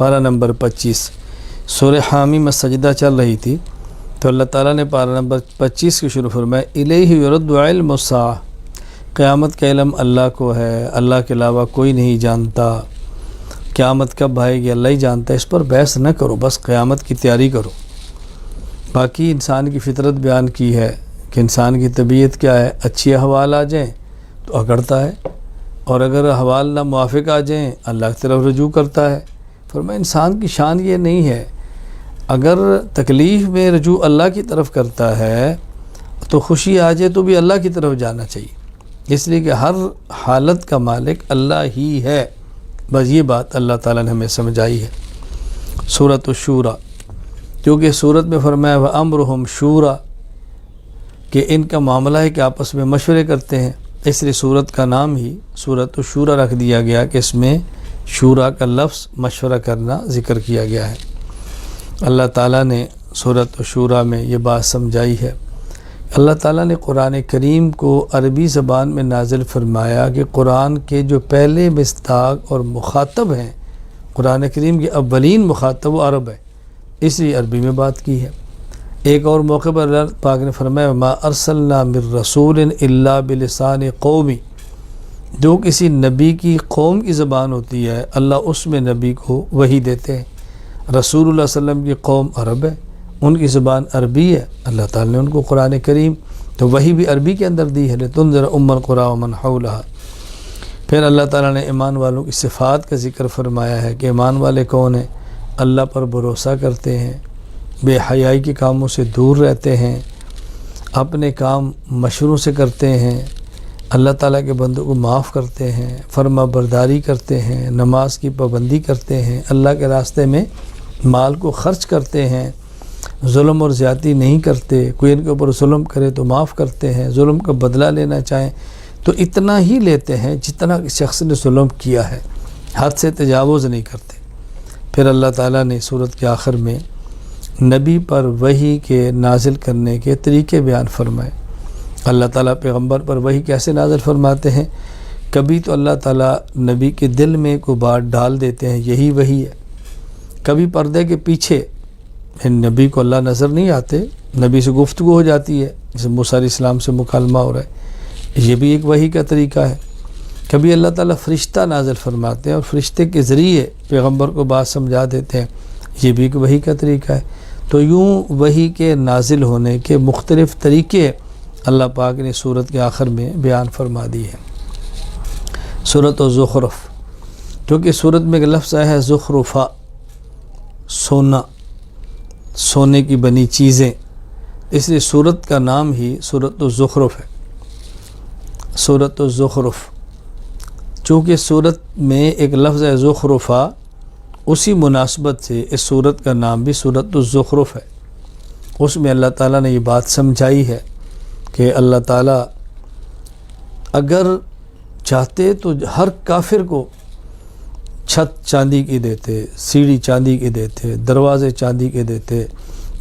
پارہ نمبر 25 سورہ حامی میں سجدہ چل رہی تھی تو اللہ تعالیٰ نے پارہ نمبر 25 کی شروع فرمایا الیہ یرد علم الساعہ، قیامت کا علم اللہ کو ہے، اللہ کے علاوہ کوئی نہیں جانتا، قیامت کب آئے گی اللہ ہی جانتا ہے، اس پر بحث نہ کرو، بس قیامت کی تیاری کرو۔ باقی انسان کی فطرت بیان کی ہے کہ انسان کی طبیعت کیا ہے، اچھی احوال آ جائیں تو اکڑتا ہے، اور اگر احوال نہ موافق آ جائیں اللہ کی طرف رجوع کرتا ہے۔ فرمایا انسان کی شان یہ نہیں ہے، اگر تکلیف میں رجوع اللہ کی طرف کرتا ہے تو خوشی آ جائے تو بھی اللہ کی طرف جانا چاہیے، اس لیے کہ ہر حالت کا مالک اللہ ہی ہے۔ بس یہ بات اللہ تعالیٰ نے ہمیں سمجھائی ہے۔ سورۃ الشورى، کیونکہ سورت میں فرمایا وَأَمْرُهُمْ شُورَى کہ ان کا معاملہ ہے کہ آپس میں مشورے کرتے ہیں، اس لیے سورت کا نام ہی سورۃ الشورى رکھ دیا گیا کہ اس میں شورا کا لفظ مشورہ کرنا ذکر کیا گیا ہے۔ اللہ تعالیٰ نے سورۃ الشورى میں یہ بات سمجھائی ہے۔ اللہ تعالیٰ نے قرآن کریم کو عربی زبان میں نازل فرمایا کہ قرآن کے جو پہلے مصداق اور مخاطب ہیں، قرآن کریم کے اولین مخاطب و عرب ہے، اس لیے عربی میں بات کی ہے۔ ایک اور موقع پر اللہ پاک نے فرمایا ما ارسلنا من رسول الا بلسان قومی، جو کسی نبی کی قوم کی زبان ہوتی ہے اللہ اس میں نبی کو وحی دیتے ہیں۔ رسول اللہ صلی اللہ علیہ وسلم کی قوم عرب ہے، ان کی زبان عربی ہے، اللہ تعالیٰ نے ان کو قرآن کریم تو وحی بھی عربی کے اندر دی ہے لتنذر ام القری ومن حولها۔ پھر اللہ تعالیٰ نے ایمان والوں کی صفات کا ذکر فرمایا ہے کہ ایمان والے کون ہیں، اللہ پر بھروسہ کرتے ہیں، بے حیائی کے کاموں سے دور رہتے ہیں، اپنے کام مشوروں سے کرتے ہیں، اللہ تعالیٰ کے بندوں کو معاف کرتے ہیں، فرما برداری کرتے ہیں، نماز کی پابندی کرتے ہیں، اللہ کے راستے میں مال کو خرچ کرتے ہیں، ظلم اور زیادتی نہیں کرتے، کوئی ان کے اوپر ظلم کرے تو معاف کرتے ہیں، ظلم کا بدلہ لینا چاہیں تو اتنا ہی لیتے ہیں جتنا شخص نے ظلم کیا ہے، حد سے تجاوز نہیں کرتے۔ پھر اللہ تعالیٰ نے سورت کے آخر میں نبی پر وحی کے نازل کرنے کے طریقے بیان فرمائے۔ اللہ تعالیٰ پیغمبر پر وحی کیسے نازل فرماتے ہیں؟ کبھی تو اللہ تعالیٰ نبی کے دل میں کوئی بات ڈال دیتے ہیں، یہی وحی ہے۔ کبھی پردے کے پیچھے نبی کو اللہ نظر نہیں آتے، نبی سے گفتگو ہو جاتی ہے، جیسے موسیٰ علیہ السلام سے مکالمہ ہو رہا ہے، یہ بھی ایک وحی کا طریقہ ہے۔ کبھی اللہ تعالیٰ فرشتہ نازل فرماتے ہیں اور فرشتے کے ذریعے پیغمبر کو بات سمجھا دیتے ہیں، یہ بھی ایک وحی کا طریقہ ہے۔ تو یوں وحی کے نازل ہونے کے مختلف طریقے اللہ پاک نے سورت کے آخر میں بیان فرما دی ہے۔ سورۃ الزخرف، کیونکہ سورت میں ایک لفظ آیا ہے زخرفہ، سونا، سونے کی بنی چیزیں، اس لیے سورت کا نام ہی سورۃ الزخرف ہے۔ سورۃ الزخرف، چونکہ سورت میں ایک لفظ ہے زخرفہ، اسی مناسبت سے اس سورت کا نام بھی سورۃ الزخرف ہے۔ اس میں اللہ تعالیٰ نے یہ بات سمجھائی ہے کہ اللہ تعالیٰ اگر چاہتے تو ہر کافر کو چھت چاندی کی دیتے، سیڑھی چاندی کی دیتے، دروازے چاندی کے دیتے،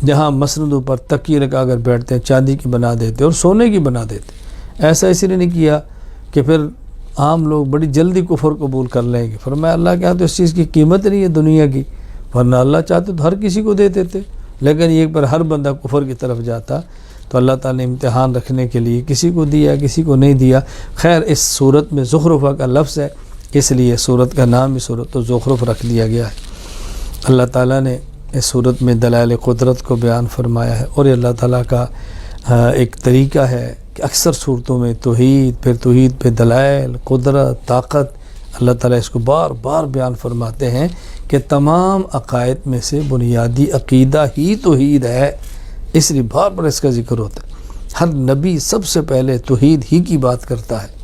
جہاں مسندوں پر تکیے لگا کر بیٹھتے ہیں چاندی کی بنا دیتے اور سونے کی بنا دیتے۔ ایسا اس لیے نہیں کیا کہ پھر عام لوگ بڑی جلدی کفر قبول کر لیں گے۔ فرمایا اللہ کے ہاں تو اس چیز کی قیمت نہیں ہے دنیا کی، ورنہ اللہ چاہتے تو ہر کسی کو دیتے تھے، لیکن یہ پر ہر بندہ کفر کی طرف جاتا، تو اللہ تعالیٰ نے امتحان رکھنے کے لیے کسی کو دیا کسی کو نہیں دیا۔ خیر اس صورت میں زخرفہ کا لفظ ہے، اس لیے صورت کا نام بھی سورۃ الزخرف رکھ دیا گیا ہے۔ اللہ تعالیٰ نے اس صورت میں دلائل قدرت کو بیان فرمایا ہے، اور یہ اللہ تعالیٰ کا ایک طریقہ ہے کہ اکثر صورتوں میں توحید، پھر توحید پہ دلائل، قدرت، طاقت، اللہ تعالیٰ اس کو بار بار بیان فرماتے ہیں کہ تمام عقائد میں سے بنیادی عقیدہ ہی توحید ہے، اس لیے بار بار اس کا ذکر ہوتا ہے۔ ہر نبی سب سے پہلے توحید ہی کی بات کرتا ہے،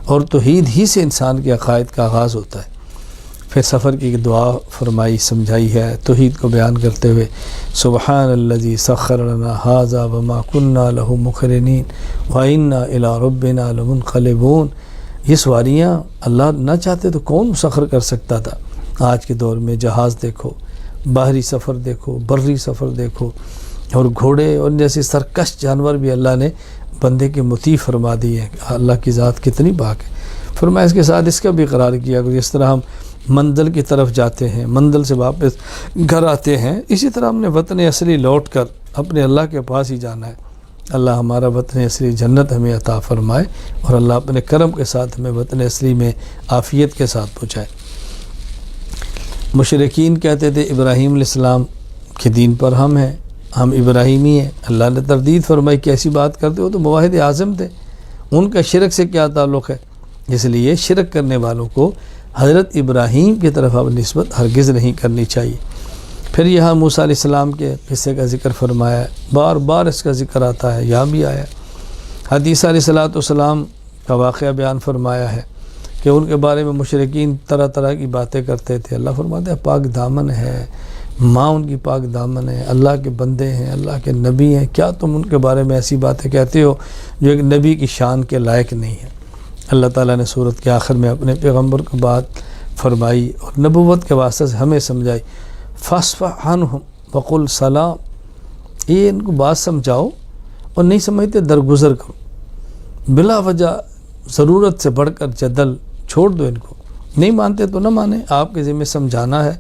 اور توحید ہی سے انسان کے عقائد کا آغاز ہوتا ہے۔ پھر سفر کی دعا فرمائی سمجھائی ہے توحید کو بیان کرتے ہوئے، سبحان الذی سخر لنا ھذا وما كنا له مقرنین وإنا إلی ربنا لمنقلبون۔ یہ سواریاں اللہ نہ چاہتے تو کون مسخر کر سکتا تھا؟ آج کے دور میں جہاز دیکھو، باہری سفر دیکھو، بری سفر دیکھو، اور گھوڑے اور جیسے سرکش جانور بھی اللہ نے بندے کے مطیع فرما دی ہے۔ اللہ کی ذات کتنی پاک ہے۔ فرمایا اس کے ساتھ اس کا بھی اقرار کیا کہ جس طرح ہم منزل کی طرف جاتے ہیں، منزل سے واپس گھر آتے ہیں، اسی طرح ہم نے وطن اصلی لوٹ کر اپنے اللہ کے پاس ہی جانا ہے۔ اللہ ہمارا وطن اصلی جنت ہمیں عطا فرمائے، اور اللہ اپنے کرم کے ساتھ ہمیں وطن اصلی میں عافیت کے ساتھ پہنچائے۔ مشرکین کہتے تھے ابراہیم علیہ السلام کے دین پر ہم ہیں، ہم ابراہیمی ہیں۔ اللہ نے تردید فرمائی، کیسی بات کرتے ہو، تو موحد اعظم تھے، ان کا شرک سے کیا تعلق ہے؟ اس لیے شرک کرنے والوں کو حضرت ابراہیم کی طرف اب نسبت ہرگز نہیں کرنی چاہیے۔ پھر یہاں موسیٰ علیہ السلام کے قصے کا ذکر فرمایا ہے، بار بار اس کا ذکر آتا ہے، یہاں بھی آیا ہے۔ حدیث علیہ السلام کا واقعہ بیان فرمایا ہے کہ ان کے بارے میں مشرکین طرح طرح کی باتیں کرتے تھے۔ اللہ فرماتا ہے پاک دامن ہے، ماں ان کی پاک دامن ہے، اللہ کے بندے ہیں، اللہ کے نبی ہیں، کیا تم ان کے بارے میں ایسی باتیں کہتے ہو جو ایک نبی کی شان کے لائق نہیں ہے؟ اللہ تعالیٰ نے سورت کے آخر میں اپنے پیغمبر کو بات فرمائی اور نبوت کے واسطے سے ہمیں سمجھائی، فاصفح عنہم وقل سلام، یہ ان کو بات سمجھاؤ اور نہیں سمجھتے درگزر کرو، بلا وجہ ضرورت سے بڑھ کر جدل چھوڑ دو، ان کو نہیں مانتے تو نہ مانیں، آپ کے ذمہ سمجھانا ہے،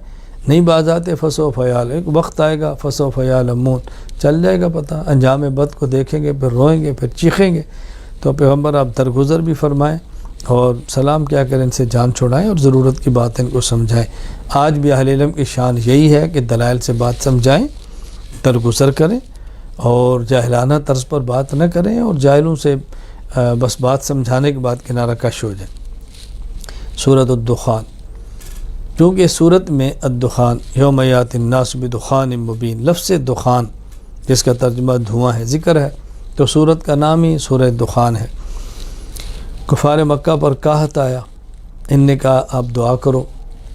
نہیں باز آتے فسوف یعلمون، ایک وقت آئے گا فسوف یعلمون، چل جائے گا پتہ، انجام بد کو دیکھیں گے، پھر روئیں گے، پھر چیخیں گے۔ تو پیغمبر آپ درگزر بھی فرمائیں اور سلام کیا کریں، ان سے جان چھوڑائیں اور ضرورت کی بات ان کو سمجھائیں۔ آج بھی اہل علم کی شان یہی ہے کہ دلائل سے بات سمجھائیں، درگزر کریں اور جاہلانہ طرز پر بات نہ کریں، اور جاہلوں سے بس بات سمجھانے کے بعد کنارہ کش ہو جائیں۔ سورۃ الدخان، کیونکہ سورت میں الدخان یوم یاتی الناس بدخان مبین، لفظ دخان جس کا ترجمہ دھواں ہے ذکر ہے، تو سورت کا نام ہی سورہ دخان ہے۔ کفار مکہ پر قحط آیا، ان نے کہا آپ دعا کرو،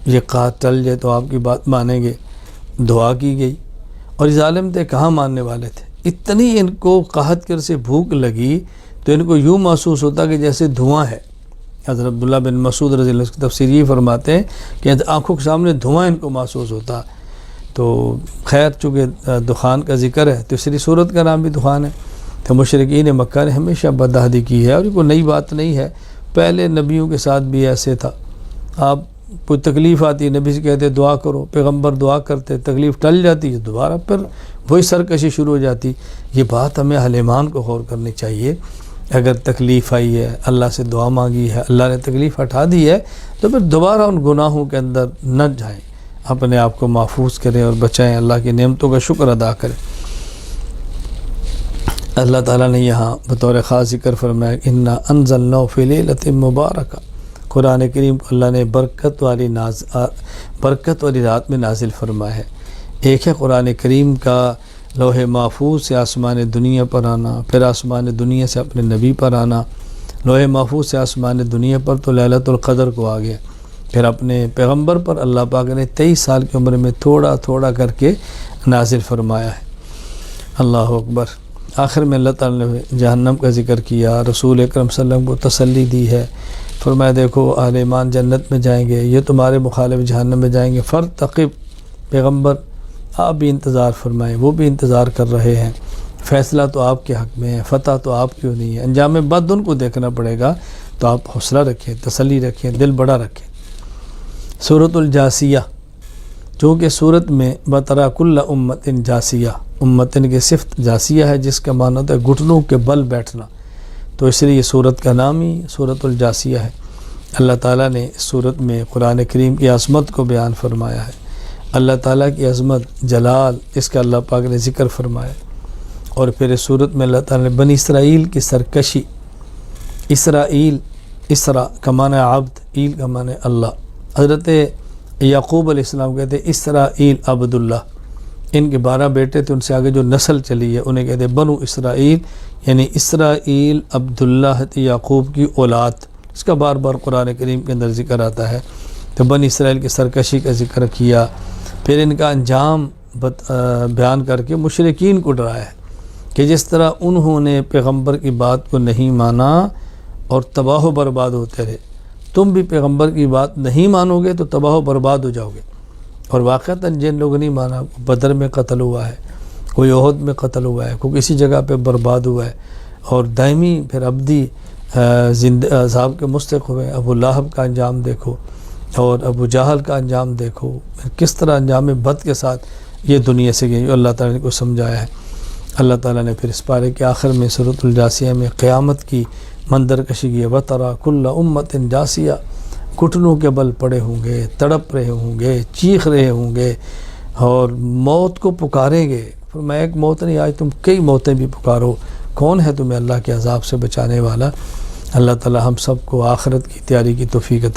یہ قحط ٹل جائے تو آپ کی بات مانیں گے، دعا کی گئی، اور ظالم تھے، کہاں ماننے والے تھے، اتنی ان کو قحط کر سے بھوک لگی تو ان کو یوں محسوس ہوتا کہ جیسے دھواں ہے۔ حضرت عبداللہ بن مسعود رضی اللہ عنہ کی تفسیر یہ فرماتے ہیں کہ آنکھوں کے سامنے دھواں ان کو محسوس ہوتا۔ تو خیر چونکہ دخان کا ذکر ہے، تیسری سورت کا نام بھی دخان ہے، تو مشرکین مکہ نے ہمیشہ بدعہدی کی ہے، اور یہ کوئی نئی بات نہیں ہے، پہلے نبیوں کے ساتھ بھی ایسے تھا۔ آپ کوئی تکلیف آتی، نبی سے کہتے دعا کرو، پیغمبر دعا کرتے، تکلیف ٹل جاتی، دوبارہ پھر وہی سرکشی شروع ہو جاتی۔ یہ بات ہمیں اہل ایمان کو غور کرنی چاہیے، اگر تکلیف آئی ہے، اللہ سے دعا مانگی ہے، اللہ نے تکلیف ہٹا دی ہے، تو پھر دوبارہ ان گناہوں کے اندر نہ جائیں، اپنے آپ کو محفوظ کریں اور بچائیں، اللہ کی نعمتوں کا شکر ادا کریں۔ اللہ تعالیٰ نے یہاں بطور خاص ذکر فرمایا انا انزلناہ فی لیلۃ مبارکہ، قرآن کریم کو اللہ نے برکت والی رات میں نازل فرمایا ہے۔ ایک ہے قرآن کریم کا لوح محفوظ سے آسمان دنیا پر آنا، پھر آسمان دنیا سے اپنے نبی پر آنا، لوح محفوظ سے آسمان دنیا پر تو لیلۃ القدر کو آ گیا، پھر اپنے پیغمبر پر اللہ پاک نے 23 سال کی عمر میں تھوڑا تھوڑا کر کے نازل فرمایا ہے۔ اللہ اکبر۔ آخر میں اللہ تعالیٰ نے جہنم کا ذکر کیا، رسول اکرم صلی اللہ علیہ وسلم کو تسلی دی ہے، فرمایا دیکھو اہل ایمان جنت میں جائیں گے، یہ تمہارے مخالف جہنم میں جائیں گے، فرتقب، پیغمبر آپ بھی انتظار فرمائیں، وہ بھی انتظار کر رہے ہیں، فیصلہ تو آپ کے حق میں ہے، فتح تو آپ کی نہیں ہے، انجام بد ان کو دیکھنا پڑے گا، تو آپ حوصلہ رکھیں، تسلی رکھیں، دل بڑا رکھیں۔ سورۃ الجاسیہ، چونکہ سورت میں بطرا کل امت جاسیہ، امتن کی صفت جاسیہ ہے جس کا معنی ہوتا ہے گھٹنوں کے بل بیٹھنا، تو اس لیے یہ سورت کا نام ہی سورۃ الجاسیہ ہے۔ اللہ تعالیٰ نے اس سورت میں قرآن کریم کی عظمت کو بیان فرمایا ہے، اللہ تعالیٰ کی عظمت جلال اس کا اللہ پاک نے ذکر فرمایا، اور پھر اس سورت میں اللہ تعالیٰ نے بنی اسرائیل کی سرکشی، اسرائیل اسرا کا معنی عبد، ایل کا معنی اللہ، حضرت یعقوب علیہ السلام کہتے ہیں اسرائیل عبداللہ، ان کے 12 بیٹے تھے، ان سے آگے جو نسل چلی ہے انہیں کہتے ہیں بنو اسرائیل، یعنی اسرائیل عبداللہ یعقوب کی اولاد، اس کا بار بار قرآن کریم کے اندر ذکر آتا ہے۔ تو بنی اسرائیل کی سرکشی کا ذکر کیا، پھر ان کا انجام بیان کر کے مشرکین کو ڈرایا ہے کہ جس طرح انہوں نے پیغمبر کی بات کو نہیں مانا اور تباہ و برباد ہوتے رہے، تم بھی پیغمبر کی بات نہیں مانو گے تو تباہ و برباد ہو جاؤ گے۔ اور واقعتاً جن لوگوں نے مانا، بدر میں قتل ہوا ہے، کوئی احد میں قتل ہوا ہے، کوئی کسی جگہ پہ برباد ہوا ہے، اور دائمی پھر ابدی عذاب کے مستحق ہوئے۔ ابو لہب کا انجام دیکھو، اور ابو جہل کا انجام دیکھو، کس طرح انجام بد کے ساتھ یہ دنیا سے گئی، اللہ تعالیٰ نے کو سمجھایا ہے۔ اللہ تعالیٰ نے پھر اس پارے کے آخر میں سورۃ الجاسیہ میں قیامت کی منظر کشی کی ہے، وَتَرَى كُلَّ أُمَّةٍ جاسیہ، گھٹنوں کے بل پڑے ہوں گے، تڑپ رہے ہوں گے، چیخ رہے ہوں گے اور موت کو پکاریں گے۔ فرمایا ایک موت نہیں، آج تم کئی موتیں بھی پکارو، کون ہے تمہیں اللہ کے عذاب سے بچانے والا؟ اللہ تعالیٰ ہم سب کو آخرت کی تیاری کی توفیق عطا